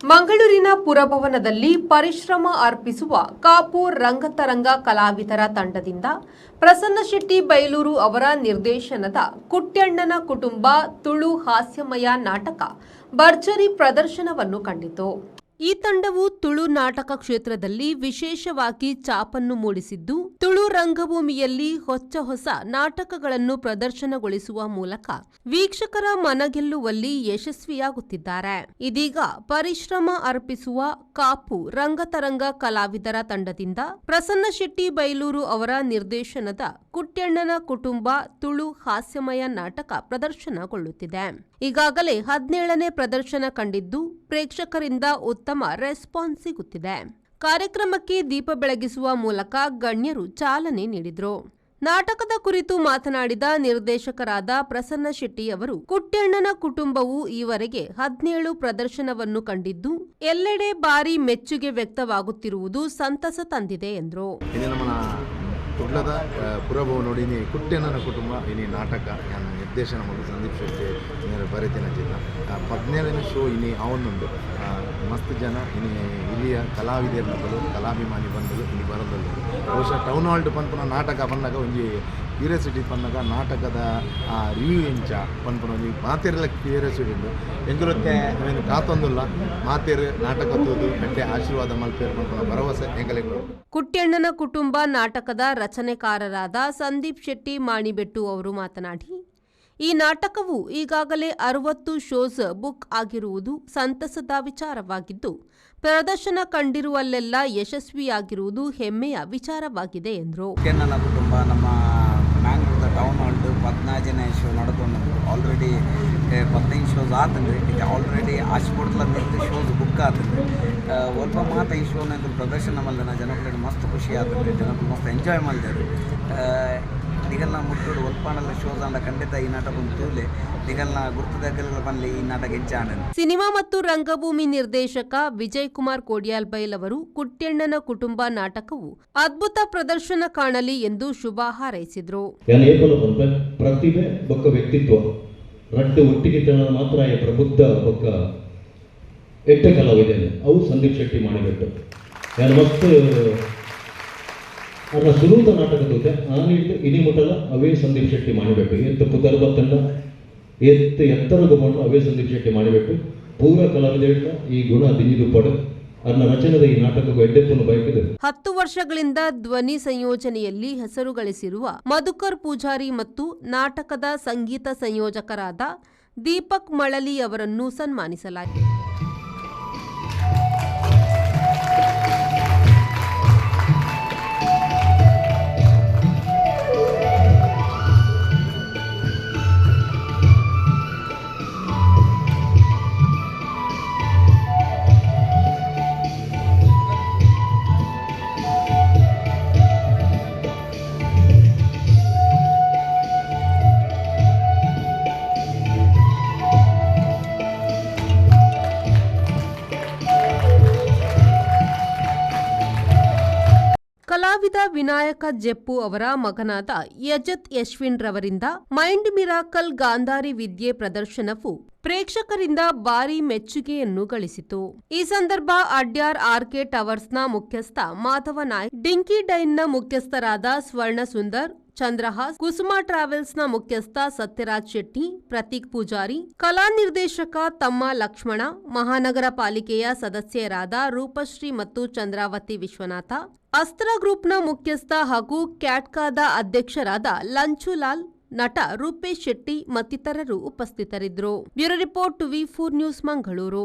ಮಂಗಳೂರಿನ ಪುರಭವನದಲ್ಲಿ ಪರಿಶ್ರಮ ಅರ್ಪಿಸುವ ಕಾಪು ರಂಗತರಂಗ ಕಲಾವಿದರ ತಂಡದಿಂದ ಪ್ರಸನ್ನ ಶೆಟ್ಟಿ ಬೈಲೂರು ಅವರ ನಿರ್ದೇಶನದ ಕುಟ್ಯಣ್ಣನ ಕುಟುಂಬ ತುಳು ಹಾಸ್ಯಮಯ ನಾಟಕ ಭರ್ಜರಿ ಪ್ರದರ್ಶನವನ್ನು ಕಂಡಿತು. ಈ ತಂಡವು ತುಳು ನಾಟಕ ಕ್ಷೇತ್ರದಲ್ಲಿ ವಿಶೇಷವಾಗಿ ಛಾಪನ್ನು ಮೂಡಿಸಿದ್ದು, ತುಳು ರಂಗಭೂಮಿಯಲ್ಲಿ ಹೊಸ ನಾಟಕಗಳನ್ನು ಪ್ರದರ್ಶನಗೊಳಿಸುವ ಮೂಲಕ ವೀಕ್ಷಕರ ಮನಗೆಲ್ಲುವಲ್ಲಿ ಯಶಸ್ವಿಯಾಗುತ್ತಿದ್ದಾರೆ. ಇದೀಗ ಪರಿಶ್ರಮ ಅರ್ಪಿಸುವ ಕಾಪು ರಂಗತರಂಗ ಕಲಾವಿದರ ತಂಡದಿಂದ ಪ್ರಸನ್ನ ಶೆಟ್ಟಿ ಬೈಲೂರು ಅವರ ನಿರ್ದೇಶನದ ಕುಟ್ಯಣ್ಣನ ಕುಟುಂಬ ತುಳು ಹಾಸ್ಯಮಯ ನಾಟಕ ಪ್ರದರ್ಶನಗೊಳ್ಳುತ್ತಿದೆ. ಈಗಾಗಲೇ 17ನೇ ಪ್ರದರ್ಶನ ಕಂಡಿದ್ದು, ಪ್ರೇಕ್ಷಕರಿಂದ ಉತ್ತಮ ರೆಸ್ಪಾನ್ಸ್ ಸಿಗುತ್ತಿದೆ. ಕಾರ್ಯಕ್ರಮಕ್ಕೆ ದೀಪ ಬೆಳಗಿಸುವ ಮೂಲಕ ಗಣ್ಯರು ಚಾಲನೆ ನೀಡಿದರು. ನಾಟಕದ ಕುರಿತು ಮಾತನಾಡಿದ ನಿರ್ದೇಶಕರಾದ ಪ್ರಸನ್ನ ಶೆಟ್ಟಿ ಅವರು, ಕುಟ್ಯಣ್ಣನ ಕುಟುಂಬವು ಈವರೆಗೆ 17 ಪ್ರದರ್ಶನವನ್ನು ಕಂಡಿದ್ದು, ಎಲ್ಲೆಡೆ ಭಾರಿ ಮೆಚ್ಚುಗೆ ವ್ಯಕ್ತವಾಗುತ್ತಿರುವುದು ಸಂತಸ ತಂದಿದೆ ಎಂದರು. ಕುಡ್ಲದ ಪುರಭವನೋಡಿನಿ ಕುಟ್ಯಣ್ಣನ ಕುಟುಂಬ ಇನಿ ನಾಟಕ ನಿರ್ದೇಶನ ಮಾಡಿ ಸಂದೀಪ್ ಶೆಟ್ಟಿ ಬರೆತಿನ ಜಿಲ್ಲ 17ನೇ ಶೋ ಇನಿ ಅವನೊಂದು ಮಸ್ತ್ ಜನ ಇನಿ ಇಲ್ಲಿಯ ಕಲಾವಿದರು ಕಲಾಭಿಮಾನಿ ಬಂದಳು ಇನಿ ಬರೋದಲ್ಲ. ಬಹುಶಃ ಟೌನ್ ಹಾಲ್ಡ್ ಪನ್ಪುನ ನಾಟಕ ಬಂದಾಗ ಒಂಜಿ ಕ್ಯೂರಿಯಾಸಿಟಿ ಬಂದಾಗ ನಾಟಕದ ರಿವ್ಯೂ ಎಂಚ ಪನ್ಪುನ ಒಂಜಿ ಮಾತೆರೆಲ್ಲ ಕ್ಯೂರಿಯಾಸಿಟಿ ಉಂಟು ಎಂಗುರುತ್ತೆ ಏನು ಕಾತೊಂದುಲ್ಲ ಮಾತೆರು ನಾಟಕ ತೋದು ಗಂಟೆ ಆಶೀರ್ವಾದ ಮಲ್ಪೇರು ಪನ್ಪುನ ಭರವಸೆ ಎಂಗಲೆಗಳು. ಕುಟ್ಯಣ್ಣನ ಕುಟುಂಬ ನಾಟಕದ ರಚನೆಕಾರರಾದ ಸಂದೀಪ್ ಶೆಟ್ಟಿ ಮಾಣಿಬೆಟ್ಟು ಅವರು ಮಾತನಾಡಿ, ಈ ನಾಟಕವು ಈಗಾಗಲೇ 60 ಶೋಸ್ ಬುಕ್ ಆಗಿರುವುದು ಸಂತಸದ ವಿಚಾರವಾಗಿದ್ದು, ಪ್ರದರ್ಶನ ಕಂಡಿರುವಲ್ಲೆಲ್ಲ ಯಶಸ್ವಿಯಾಗಿರುವುದು ಹೆಮ್ಮೆಯ ವಿಚಾರವಾಗಿದೆ ಎಂದರು. ಕುಟ್ಯಣ್ಣನ ಕುಟುಂಬ ನಮ್ಮ ಮ್ಯಾಂಗ್ಳೂರ್ದ ಟೌನ್ ಹಾಲ್ಡ್ 14ನೇ ಶೋ ನಡೆದೊಂದು ಆಲ್ರೆಡಿ 15 ಶೋಸ್ ಆತಂದ್ರೆ ಈಗ ಆಲ್ರೆಡಿ ಆಶ್ಪೋರ್ಟ್ಲ ಮಿತ್ತು ಶೋಸ್ ಬುಕ್ ಆತಂದ್ರೆ ಒಲ್ಪ ಮಾತ ಈ ಶೋನ ಪ್ರದರ್ಶನ ಮಲ್ದನ ಜನಗಳಿಗೆ ಮಸ್ತ್ ಖುಷಿ ಆತಂದ್ರೆ ಜನಗಳು ಮಸ್ತ್ ಎಂಜಾಯ್ ಮಾಡಿದರು. ದಿಗಲ್ನ ಮುಟ್ಟೋಡು ಒಲ್ಪಾಣಲ್ಲ ಶೋಸ್ ಅಂದ ಖಂಡಿತ ಈ ನಾಟಕ ಒಂದು ತೂಲೆ ದಿಗಲ್ನ ಗುರ್ತದಗ್ಗಲ ಬಂದು ಈ ನಾಟಕ ಹೆಚ್ಚಾನ. ಸಿನಿಮಾ ಮತ್ತು ರಂಗಭೂಮಿ ನಿರ್ದೇಶಕ ವಿಜಯ್ ಕುಮಾರ್ ಕೋಡಿಯಾಲ್ಬೈಲ್ ಅವರು ಕುಟ್ಯಣ್ಣನ ಕುಟುಂಬ ನಾಟಕವು ಅದ್ಭುತ ಪ್ರದರ್ಶನ ಕಾಣಲಿ ಎಂದು ಶುಭ ಹಾರೈಸಿದರು. ಪ್ರತಿಭೆ ಬೊಕ್ಕ ವ್ಯಕ್ತಿತ್ವ ರಡ್ಡು ಒಟ್ಟಿಗೆ ಮಾತ್ರ ಪ್ರಬುದ್ಧ ಬೊಕ್ಕ ಎಟ್ಟ ಕಲಾವಿದೆ ಅವು ಸಂದೀಪ್ ಶೆಟ್ಟಿ ಮಾಡಿಬಿಟ್ಟು ಮಸ್ತ್ ಅನ್ನ ಸುಲೂತ ನಾಟಕದ ಆನಿಟ್ಟು ಇನಿ ಮುಟ್ಟಲ ಅವೇ ಸಂದೀಪ್ ಶೆಟ್ಟಿ ಮಾಡಬೇಕು. ಎತ್ತು ಪುದರ್ ಬತ್ತಂಡ ಎತ್ತರದ ಮಣ್ಣು ಅವೇ ಸಂದೀಪ್ ಶೆಟ್ಟಿ ಮಾಡಬೇಕು. ಪೂರ ಕಲಾವಿದ ಈ ಗುಣ ದಿನಿದು ಪಡ ಅನ್ನ ರಚನೆದ ಈ ನಾಟಕಕ್ಕೂ ಎಡ್ಡೆಪ್ಪನ್ನು ಬಯಕಿದೆ. 10 ವರ್ಷಗಳಿಂದ ಧ್ವನಿ ಸಂಯೋಜನೆಯಲ್ಲಿ ಹೆಸರು ಗಳಿಸಿರುವ ಮಧುಕರ್ ಪೂಜಾರಿ ಮತ್ತು ನಾಟಕದ ಸಂಗೀತ ಸಂಯೋಜಕರಾದ ದೀಪಕ್ ಮಳಲಿ ಅವರನ್ನು ಸನ್ಮಾನಿಸಲಾಗಿದೆ. ಕಲಾವಿದ ವಿನಾಯಕ ಜೆಪ್ಪು ಅವರ ಮಗನಾದ ಯಜತ್ ಯಶ್ವಿನ್ ರವರಿಂದ ಮೈಂಡ್ ಮಿರಾಕಲ್ ಗಾಂಧಾರಿ ವಿದ್ಯೆ ಪ್ರದರ್ಶನವು ಪ್ರೇಕ್ಷಕರಿಂದ ಭಾರಿ ಮೆಚ್ಚುಗೆಯನ್ನು ಗಳಿಸಿತು. ಈ ಸಂದರ್ಭ ಅಡ್ಯಾರ್ ಆರ್ಕೆ ಟವರ್ಸ್ನ ಮುಖ್ಯಸ್ಥ ಮಾಧವ ನಾಯ್ಕ್, ಡಿಂಕಿ ಡೈನ್ನ ಮುಖ್ಯಸ್ಥರಾದ ಸ್ವರ್ಣ ಸುಂದರ್, ಚಂದ್ರಹಾಸ್, ಕುಸುಮಾ ಟ್ರಾವೆಲ್ಸ್ನ ಮುಖ್ಯಸ್ಥ ಸತ್ಯರಾಜ್ ಶೆಟ್ಟಿ, ಪ್ರತೀಕ್ ಪೂಜಾರಿ, ಕಲಾ ನಿರ್ದೇಶಕ ತಮ್ಮ ಲಕ್ಷ್ಮಣ, ಮಹಾನಗರ ಪಾಲಿಕೆಯ ಸದಸ್ಯರಾದ ರೂಪಶ್ರೀ ಮತ್ತು ಚಂದ್ರಾವತಿ ವಿಶ್ವನಾಥ, ಅಸ್ತ್ರ ಗ್ರೂಪ್ನ ಮುಖ್ಯಸ್ಥ ಹಾಗೂ ಕ್ಯಾಟ್ಕಾದ ಅಧ್ಯಕ್ಷರಾದ ಲಂಚುಲಾಲ್, ನಟ ರೂಪೇಶ್ ಶೆಟ್ಟಿ ಮತ್ತಿತರರು ಉಪಸ್ಥಿತರಿದ್ದರು. Bureau report V4 news Mangaluru.